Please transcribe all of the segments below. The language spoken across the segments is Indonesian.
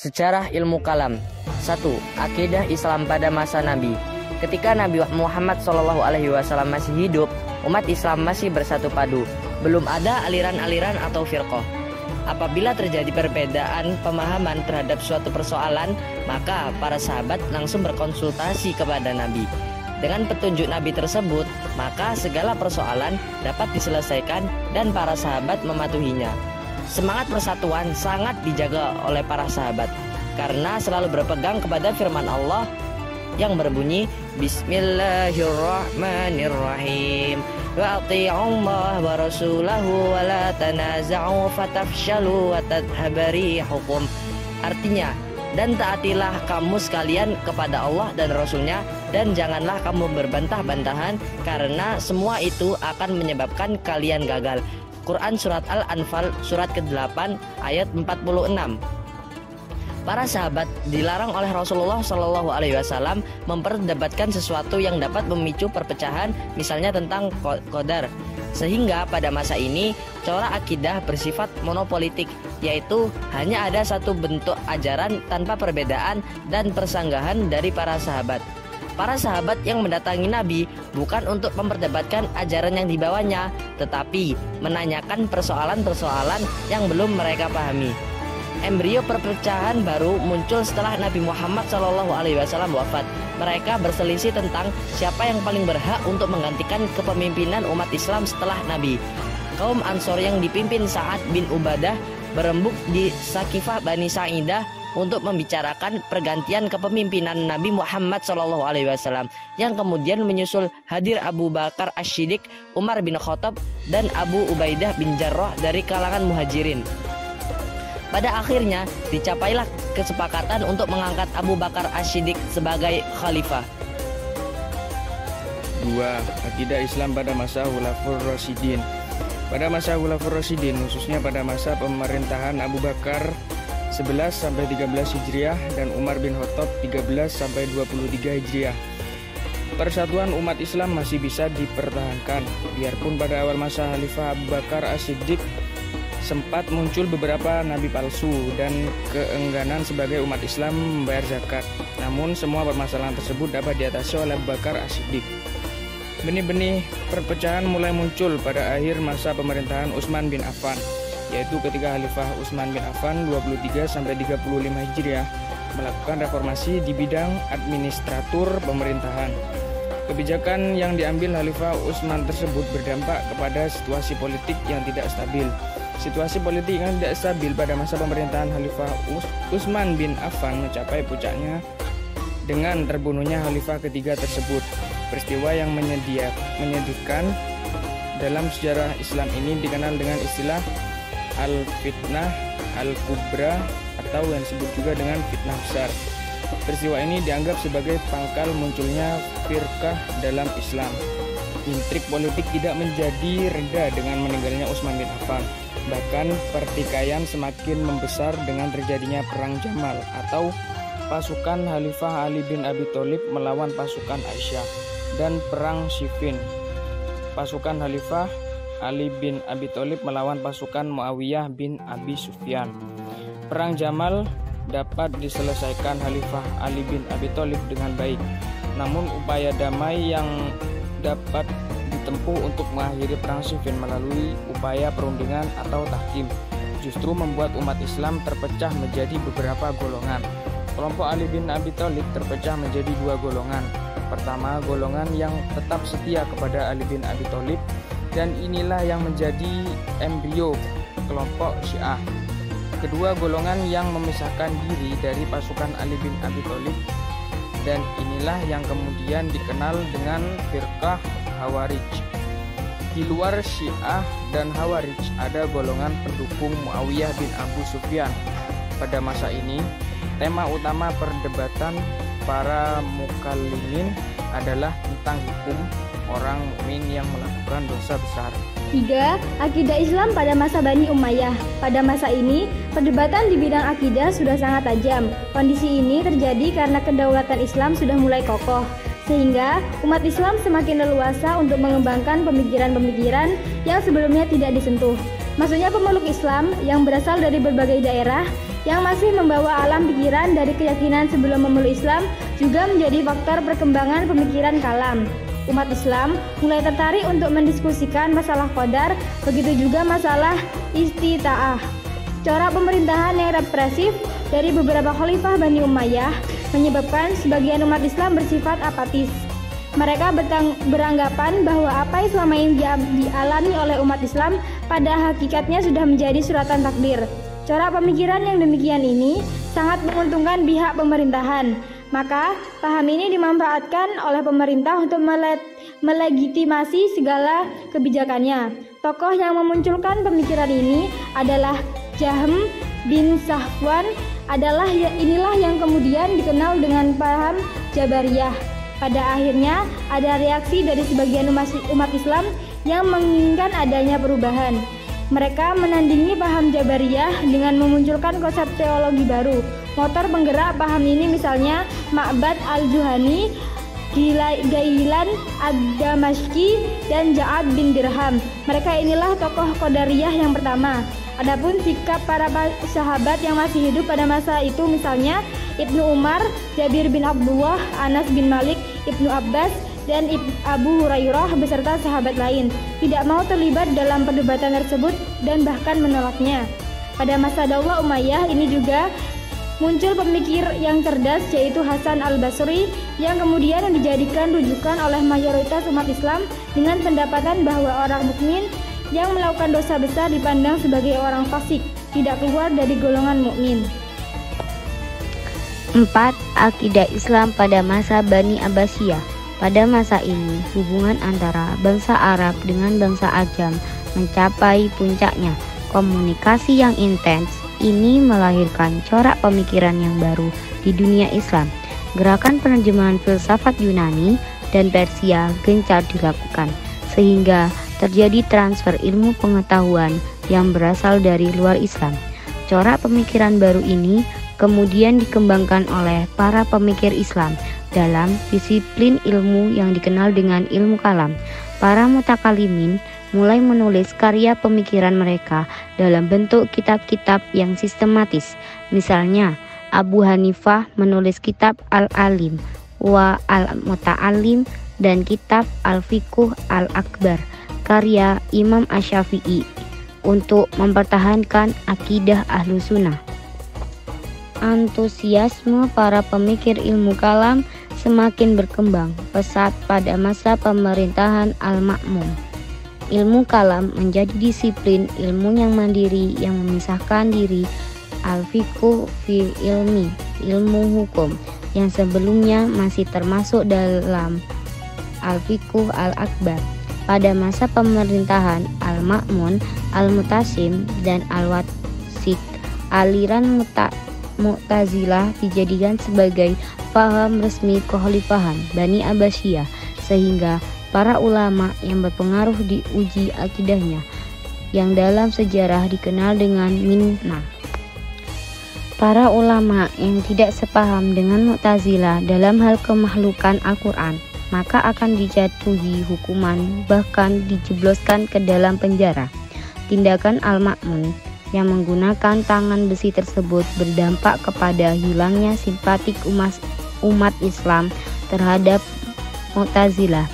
Sejarah ilmu kalam. 1. Akidah Islam pada masa Nabi. Ketika Nabi Muhammad SAW masih hidup, umat Islam masih bersatu padu. Belum ada aliran-aliran atau firqah. Apabila terjadi perbedaan pemahaman terhadap suatu persoalan, maka para sahabat langsung berkonsultasi kepada Nabi. Dengan petunjuk Nabi tersebut, maka segala persoalan dapat diselesaikan dan para sahabat mematuhinya. Semangat persatuan sangat dijaga oleh para sahabat karena selalu berpegang kepada firman Allah yang berbunyi Bismillahirrahmanirrahim wa ati'ullaha wa rasulahu wa la tanaza'u fatafshalu wa tadhhabu rihukum. Artinya, dan taatilah kamu sekalian kepada Allah dan Rasulnya, dan janganlah kamu berbantah-bantahan karena semua itu akan menyebabkan kalian gagal. Quran Surat Al-Anfal surat ke-8 ayat 46. Para sahabat dilarang oleh Rasulullah SAW memperdebatkan sesuatu yang dapat memicu perpecahan, misalnya tentang qadar. Sehingga pada masa ini corak akidah bersifat monopolitik, yaitu hanya ada satu bentuk ajaran tanpa perbedaan dan persanggahan dari para sahabat. Para sahabat yang mendatangi Nabi bukan untuk memperdebatkan ajaran yang dibawanya, tetapi menanyakan persoalan-persoalan yang belum mereka pahami. Embrio perpecahan baru muncul setelah Nabi Muhammad SAW wafat. Mereka berselisih tentang siapa yang paling berhak untuk menggantikan kepemimpinan umat Islam setelah Nabi. Kaum Ansor yang dipimpin Sa'ad bin Ubadah berembuk di Sakifah Bani Sa'idah untuk membicarakan pergantian kepemimpinan Nabi Muhammad SAW, yang kemudian menyusul hadir Abu Bakar As-Siddiq, Umar bin Khattab, dan Abu Ubaidah bin Jarrah dari kalangan muhajirin. Pada akhirnya dicapailah kesepakatan untuk mengangkat Abu Bakar As-Siddiq sebagai khalifah. 2. Akidah Islam pada masa Khulafaur Rasyidin. Pada masa Khulafaur Rasyidin, khususnya pada masa pemerintahan Abu Bakar 11-13 Hijriah dan Umar bin Khattab 13-23 Hijriah, persatuan umat Islam masih bisa dipertahankan. Biarpun pada awal masa Khalifah Abu Bakar As-Siddiq sempat muncul beberapa nabi palsu dan keengganan sebagai umat Islam membayar zakat, namun semua permasalahan tersebut dapat diatasi oleh Abu Bakar As-Siddiq. Benih-benih perpecahan mulai muncul pada akhir masa pemerintahan Utsman bin Affan, yaitu ketika Khalifah Utsman bin Affan 23-35 Hijriah melakukan reformasi di bidang administratur pemerintahan. Kebijakan yang diambil Khalifah Utsman tersebut berdampak kepada situasi politik yang tidak stabil. Situasi politik yang tidak stabil pada masa pemerintahan Khalifah Utsman bin Affan mencapai puncaknya dengan terbunuhnya Khalifah ketiga tersebut. Peristiwa yang menyedihkan dalam sejarah Islam ini dikenal dengan istilah Al-Fitnah Al-Kubra atau yang disebut juga dengan fitnah besar. Peristiwa ini dianggap sebagai pangkal munculnya firqah dalam Islam. Intrik politik tidak menjadi reda dengan meninggalnya Utsman bin Affan. Bahkan pertikaian semakin membesar dengan terjadinya Perang Jamal atau pasukan Khalifah Ali bin Abi Thalib melawan pasukan Aisyah, dan Perang Siffin, pasukan Khalifah Ali bin Abi Thalib melawan pasukan Muawiyah bin Abi Sufyan. Perang Jamal dapat diselesaikan Khalifah Ali bin Abi Thalib dengan baik. Namun upaya damai yang dapat ditempuh untuk mengakhiri Perang Siffin melalui upaya perundingan atau tahkim justru membuat umat Islam terpecah menjadi beberapa golongan. Kelompok Ali bin Abi Thalib terpecah menjadi dua golongan. Pertama, golongan yang tetap setia kepada Ali bin Abi Thalib, dan inilah yang menjadi embrio kelompok Syiah. Kedua, golongan yang memisahkan diri dari pasukan Ali bin Abi Thalib, dan inilah yang kemudian dikenal dengan firqah Khawarij. Di luar Syiah dan Khawarij ada golongan pendukung Muawiyah bin Abu Sufyan. Pada masa ini, tema utama perdebatan para mukallimin adalah tentang hukum orang mukmin yang melakukan dosa besar. 3. Akidah Islam pada masa Bani Umayyah. Pada masa ini, perdebatan di bidang akidah sudah sangat tajam. Kondisi ini terjadi karena kedaulatan Islam sudah mulai kokoh, sehingga umat Islam semakin leluasa untuk mengembangkan pemikiran-pemikiran yang sebelumnya tidak disentuh. Maksudnya pemeluk Islam yang berasal dari berbagai daerah yang masih membawa alam pikiran dari keyakinan sebelum memeluk Islam juga menjadi faktor perkembangan pemikiran kalam. Umat Islam mulai tertarik untuk mendiskusikan masalah qadar, begitu juga masalah istita'ah. Corak pemerintahan yang represif dari beberapa khalifah Bani Umayyah menyebabkan sebagian umat Islam bersifat apatis. Mereka beranggapan bahwa apa yang selama ini dialami oleh umat Islam pada hakikatnya sudah menjadi suratan takdir. Corak pemikiran yang demikian ini sangat menguntungkan pihak pemerintahan. Maka paham ini dimanfaatkan oleh pemerintah untuk melegitimasi segala kebijakannya. Tokoh yang memunculkan pemikiran ini adalah Jahm bin Safwan. Inilah yang kemudian dikenal dengan paham Jabariyah. Pada akhirnya ada reaksi dari sebagian umat Islam yang menginginkan adanya perubahan. Mereka menandingi paham Jabariyah dengan memunculkan konsep teologi baru. Motor penggerak paham ini misalnya Ma'bad al-Juhani, Gailan ad-Damashqi, dan Ja'ad bin Dirham. Mereka inilah tokoh Qadariyah yang pertama. Adapun sikap para sahabat yang masih hidup pada masa itu misalnya Ibnu Umar, Jabir bin Abdullah, Anas bin Malik, Ibnu Abbas, dan Abu Hurairah beserta sahabat lain tidak mau terlibat dalam perdebatan tersebut dan bahkan menolaknya. Pada masa Daulah Umayyah ini juga muncul pemikir yang cerdas yaitu Hasan al-Basri yang kemudian dijadikan rujukan oleh mayoritas umat Islam dengan pendapatan bahwa orang mukmin yang melakukan dosa besar dipandang sebagai orang fasik, tidak keluar dari golongan mukmin. 4. Akidah Islam pada masa Bani Abbasiyah. Pada masa ini, hubungan antara bangsa Arab dengan bangsa Ajam mencapai puncaknya. Komunikasi yang intens ini melahirkan corak pemikiran yang baru di dunia Islam. Gerakan penerjemahan filsafat Yunani dan Persia gencar dilakukan, sehingga terjadi transfer ilmu pengetahuan yang berasal dari luar Islam. Corak pemikiran baru ini kemudian dikembangkan oleh para pemikir Islam dalam disiplin ilmu yang dikenal dengan ilmu kalam. Para mutakalimin mulai menulis karya pemikiran mereka dalam bentuk kitab-kitab yang sistematis. Misalnya, Abu Hanifah menulis kitab Al-Alim wa Al-Muta'alim dan kitab Al-Fiqh Al-Akbar karya Imam Asy-Syafi'i untuk mempertahankan akidah Ahlus Sunnah. Antusiasme para pemikir ilmu kalam semakin berkembang pesat pada masa pemerintahan Al-Ma'mun. Ilmu kalam menjadi disiplin ilmu yang mandiri yang memisahkan diri al-fiqh fi ilmi, ilmu hukum, yang sebelumnya masih termasuk dalam al-fiqh al-akbar. Pada masa pemerintahan Al-Ma'mun, Al-Mutasim, dan Al-Wasit, aliran Mu'tazilah dijadikan sebagai paham resmi kekhalifahan Bani Abbasiyah, sehingga para ulama yang berpengaruh diuji akidahnya yang dalam sejarah dikenal dengan minnah. Para ulama yang tidak sepaham dengan Mu'tazilah dalam hal kemakhlukan Al-Quran maka akan dijatuhi hukuman, bahkan dijebloskan ke dalam penjara. Tindakan Al-Ma'mun yang menggunakan tangan besi tersebut berdampak kepada hilangnya simpatik umat Islam terhadap Mu'tazilah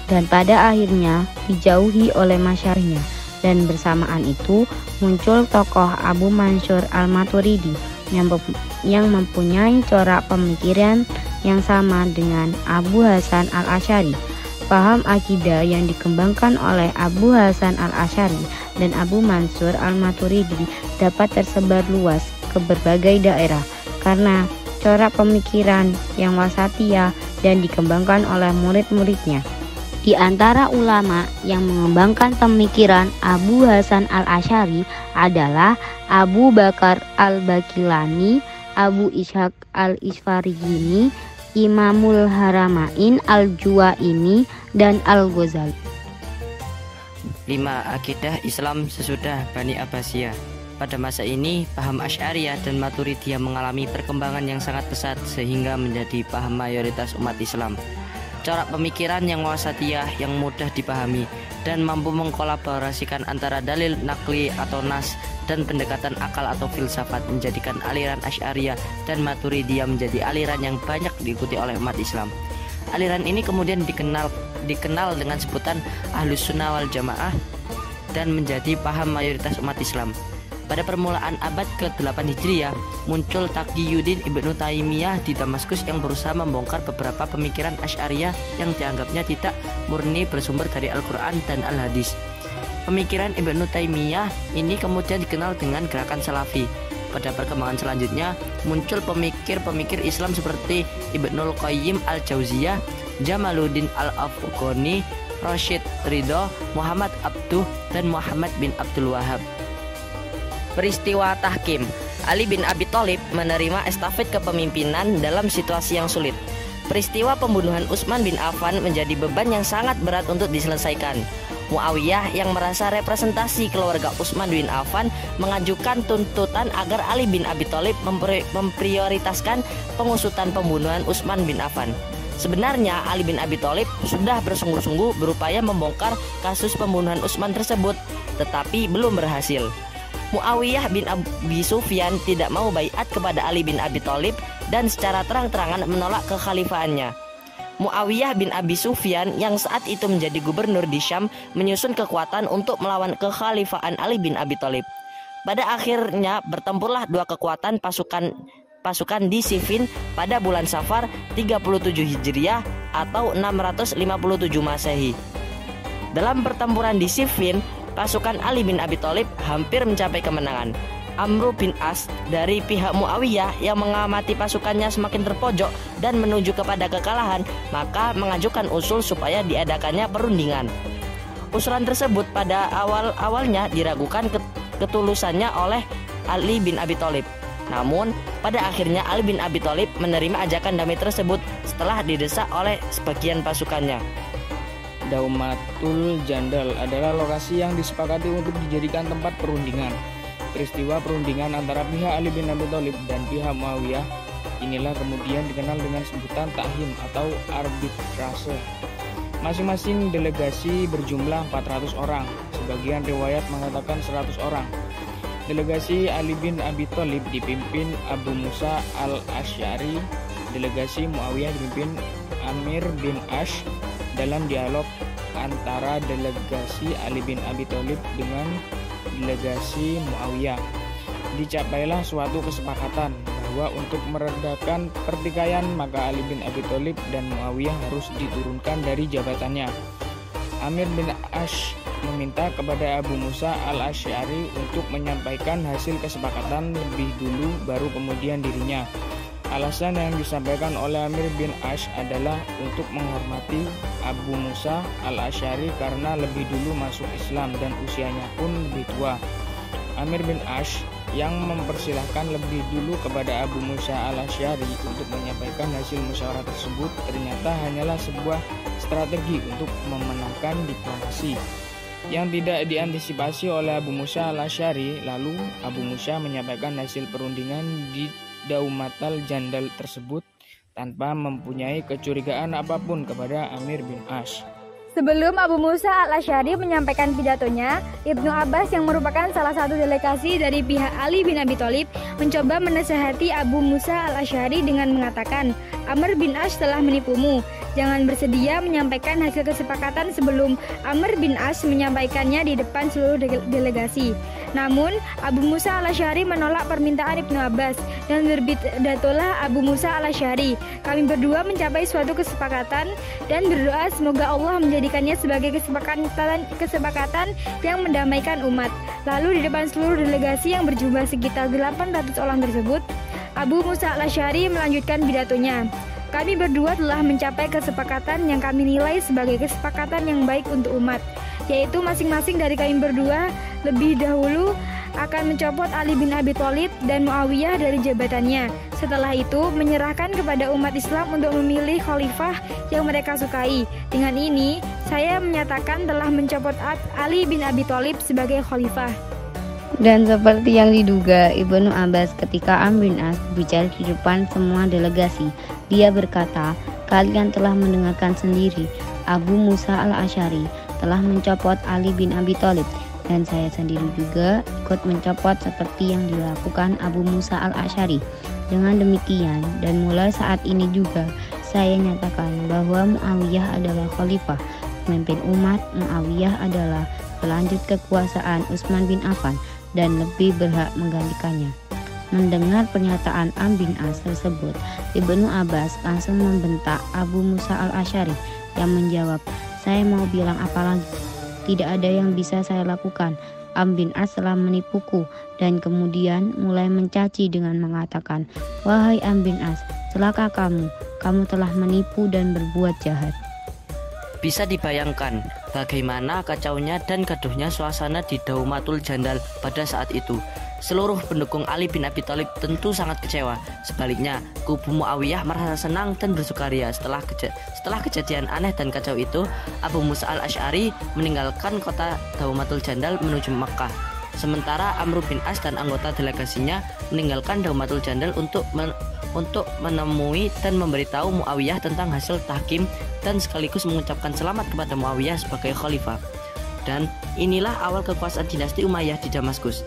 dan pada akhirnya dijauhi oleh masyarakatnya. Dan bersamaan itu muncul tokoh Abu Mansur Al-Maturidi yang mempunyai corak pemikiran yang sama dengan Abu Hasan Al-Asy'ari. Paham akidah yang dikembangkan oleh Abu Hasan Al-Asy'ari dan Abu Mansur Al-Maturidi dapat tersebar luas ke berbagai daerah karena corak pemikiran yang wasatiyah dan dikembangkan oleh murid-muridnya. Di antara ulama yang mengembangkan pemikiran Abu Hasan Al-Asy'ari adalah Abu Bakar Al-Bakilani, Abu Ishaq Al-Isfarigini, Imamul Haramain Al-Juwaini, dan Al-Ghazali. 5. Akidah Islam sesudah Bani Abbasiyah. Pada masa ini, paham Asy'ariyah dan Maturidiyah mengalami perkembangan yang sangat pesat sehingga menjadi paham mayoritas umat Islam. corak pemikiran yang wasatiyah yang mudah dipahami dan mampu mengkolaborasikan antara dalil nakli atau nas dan pendekatan akal atau filsafat, menjadikan aliran Asy'ariyah dan Maturidiyah menjadi aliran yang banyak diikuti oleh umat Islam. Aliran ini kemudian dikenal dengan sebutan Ahlus Sunnah wal Jamaah dan menjadi paham mayoritas umat Islam. Pada permulaan abad ke-8 Hijriah, muncul Taqiyuddin Ibnu Taimiyah di Damaskus yang berusaha membongkar beberapa pemikiran Asy'ariyah yang dianggapnya tidak murni bersumber dari Al-Quran dan Al-Hadis. Pemikiran Ibnu Taimiyah ini kemudian dikenal dengan gerakan Salafi. Pada perkembangan selanjutnya, muncul pemikir-pemikir Islam seperti Ibnul Qayyim Al-Jauziyah, Jamaluddin Al-Afghani, Rashid Ridho, Muhammad Abduh, dan Muhammad bin Abdul Wahab. Peristiwa Tahkim. Ali bin Abi Thalib menerima estafet kepemimpinan dalam situasi yang sulit. Peristiwa pembunuhan Utsman bin Affan menjadi beban yang sangat berat untuk diselesaikan. Muawiyah yang merasa representasi keluarga Utsman bin Affan mengajukan tuntutan agar Ali bin Abi Thalib memprioritaskan pengusutan pembunuhan Utsman bin Affan. Sebenarnya Ali bin Abi Thalib sudah bersungguh-sungguh berupaya membongkar kasus pembunuhan Utsman tersebut, tetapi belum berhasil. Muawiyah bin Abi Sufyan tidak mau baiat kepada Ali bin Abi Thalib dan secara terang-terangan menolak kekhalifahannya. Muawiyah bin Abi Sufyan yang saat itu menjadi gubernur di Syam menyusun kekuatan untuk melawan kekhalifahan Ali bin Abi Thalib. Pada akhirnya bertempurlah dua kekuatan pasukan di Siffin pada bulan Safar 37 Hijriah atau 657 Masehi. Dalam pertempuran di Siffin, pasukan Ali bin Abi Thalib hampir mencapai kemenangan. Amr bin As dari pihak Muawiyah yang mengamati pasukannya semakin terpojok dan menuju kepada kekalahan, maka mengajukan usul supaya diadakannya perundingan. Usulan tersebut pada awalnya diragukan ketulusannya oleh Ali bin Abi Thalib. Namun pada akhirnya Ali bin Abi Thalib menerima ajakan damai tersebut setelah didesak oleh sebagian pasukannya. Daumatul Jandal adalah lokasi yang disepakati untuk dijadikan tempat perundingan. Peristiwa perundingan antara pihak Ali bin Abi Thalib dan pihak Muawiyah inilah kemudian dikenal dengan sebutan tahkim atau arbitrase. Masing-masing delegasi berjumlah 400 orang, sebagian riwayat mengatakan 100 orang. Delegasi Ali bin Abi Thalib dipimpin Abu Musa al-Asy'ari, delegasi Muawiyah dipimpin Amir bin Ash. Dalam dialog antara delegasi Ali bin Abi Thalib dengan delegasi Muawiyah, dicapailah suatu kesepakatan bahwa untuk meredakan pertikaian maka Ali bin Abi Thalib dan Muawiyah harus diturunkan dari jabatannya. Amir bin Ash meminta kepada Abu Musa al-Asy'ari untuk menyampaikan hasil kesepakatan lebih dulu baru kemudian dirinya. Alasan yang disampaikan oleh Amir bin Ash adalah untuk menghormati Abu Musa al-Asy'ari karena lebih dulu masuk Islam dan usianya pun lebih tua. Amir bin Ash yang mempersilahkan lebih dulu kepada Abu Musa al-Asy'ari untuk menyampaikan hasil musyawarah tersebut ternyata hanyalah sebuah strategi untuk memenangkan diplomasi yang tidak diantisipasi oleh Abu Musa al-Asy'ari. Lalu Abu Musa menyampaikan hasil perundingan di Daumatul Jandal tersebut tanpa mempunyai kecurigaan apapun kepada Amir bin Ash. Sebelum Abu Musa al-Asy'ari menyampaikan pidatonya, Ibnu Abbas yang merupakan salah satu delegasi dari pihak Ali bin Abi Thalib mencoba menasihati Abu Musa al-Asy'ari dengan mengatakan, Amr bin Ash telah menipumu. Jangan bersedia menyampaikan hasil kesepakatan sebelum Amr bin Ash menyampaikannya di depan seluruh delegasi. Namun, Abu Musa al-Asy'ari menolak permintaan Ibnu Abbas dan berbidatolah Abu Musa al-Asy'ari. Kami berdua mencapai suatu kesepakatan dan berdoa semoga Allah menjadikannya sebagai kesepakatan yang mendamaikan umat. Lalu di depan seluruh delegasi yang berjumlah sekitar 800 orang tersebut, Abu Musa al-Asy'ari melanjutkan pidatonya. Kami berdua telah mencapai kesepakatan yang kami nilai sebagai kesepakatan yang baik untuk umat, yaitu masing-masing dari kami berdua lebih dahulu akan mencopot Ali bin Abi Thalib dan Muawiyah dari jabatannya. Setelah itu menyerahkan kepada umat Islam untuk memilih khalifah yang mereka sukai. Dengan ini, saya menyatakan telah mencopot Ali bin Abi Thalib sebagai khalifah. Dan seperti yang diduga Ibnu Abbas ketika Amr bin As bicara di depan semua delegasi, dia berkata, Kalian telah mendengarkan sendiri, Abu Musa al-Asy'ari telah mencopot Ali bin Abi Thalib, dan saya sendiri juga ikut mencopot seperti yang dilakukan Abu Musa al-Asy'ari. Dengan demikian, dan mulai saat ini juga saya nyatakan bahwa Muawiyah adalah khalifah, pemimpin umat. Muawiyah adalah pelanjut kekuasaan Utsman bin Affan dan lebih berhak menggantikannya. Mendengar pernyataan Amr bin As tersebut, Ibnu Abbas langsung membentak Abu Musa al-Asy'ari yang menjawab, "Saya mau bilang apa lagi? Tidak ada yang bisa saya lakukan. Amr bin As telah menipuku," dan kemudian mulai mencaci dengan mengatakan, "Wahai Amr bin As, celaka kamu telah menipu dan berbuat jahat." Bisa dibayangkan bagaimana kacaunya dan gaduhnya suasana di Daumatul Jandal pada saat itu. Seluruh pendukung Ali bin Abi Thalib tentu sangat kecewa. Sebaliknya, kubu Muawiyah merasa senang dan bersukaria. Setelah kejadian aneh dan kacau itu, Abu Musa al-Asy'ari meninggalkan kota Daumatul Jandal menuju Makkah. Sementara Amr bin As dan anggota delegasinya meninggalkan Daumatul Jandal untuk menemui dan memberitahu Muawiyah tentang hasil tahkim dan sekaligus mengucapkan selamat kepada Muawiyah sebagai khalifah. Dan inilah awal kekuasaan dinasti Umayyah di Damaskus.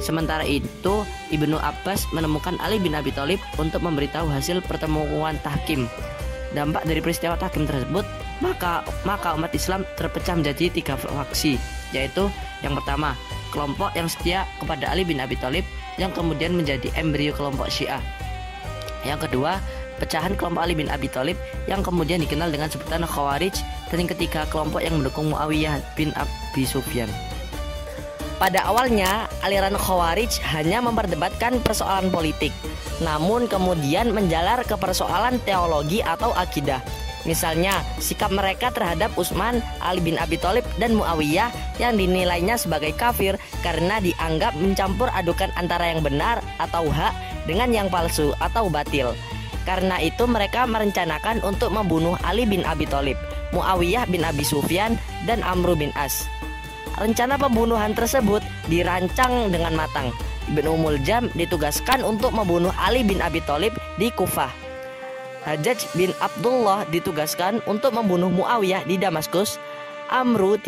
Sementara itu, Ibnu Abbas menemukan Ali bin Abi Thalib untuk memberitahu hasil pertemuan tahkim. Dampak dari peristiwa tahkim tersebut, maka umat Islam terpecah menjadi 3 faksi, yaitu yang pertama, kelompok yang setia kepada Ali bin Abi Thalib yang kemudian menjadi embrio kelompok Syiah. Yang kedua, pecahan kelompok Ali bin Abi Thalib yang kemudian dikenal dengan sebutan Khawarij, dan yang ketiga, kelompok yang mendukung Muawiyah bin Abi Sufyan. Pada awalnya, aliran Khawarij hanya memperdebatkan persoalan politik, namun kemudian menjalar ke persoalan teologi atau akidah. Misalnya, sikap mereka terhadap Utsman, Ali bin Abi Thalib, dan Muawiyah yang dinilainya sebagai kafir karena dianggap mencampur adukan antara yang benar atau hak dengan yang palsu atau batil. Karena itu mereka merencanakan untuk membunuh Ali bin Abi Thalib, Muawiyah bin Abi Sufyan, dan Amr bin As. Rencana pembunuhan tersebut dirancang dengan matang. Ibnu Muljam ditugaskan untuk membunuh Ali bin Abi Thalib di Kufah. Hajjaj bin Abdullah ditugaskan untuk membunuh Muawiyah di Damaskus. Amr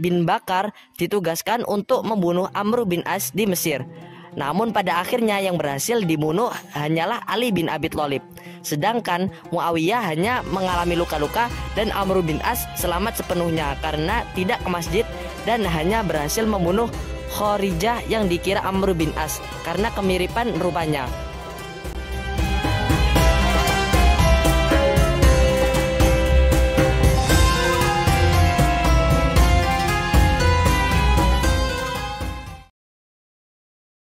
bin Bakar ditugaskan untuk membunuh Amr bin As di Mesir. Namun pada akhirnya yang berhasil dibunuh hanyalah Ali bin Abi Thalib. Sedangkan Muawiyah hanya mengalami luka-luka dan Amr bin As selamat sepenuhnya karena tidak ke masjid dan hanya berhasil membunuh Kharijah yang dikira Amr bin As karena kemiripan rupanya.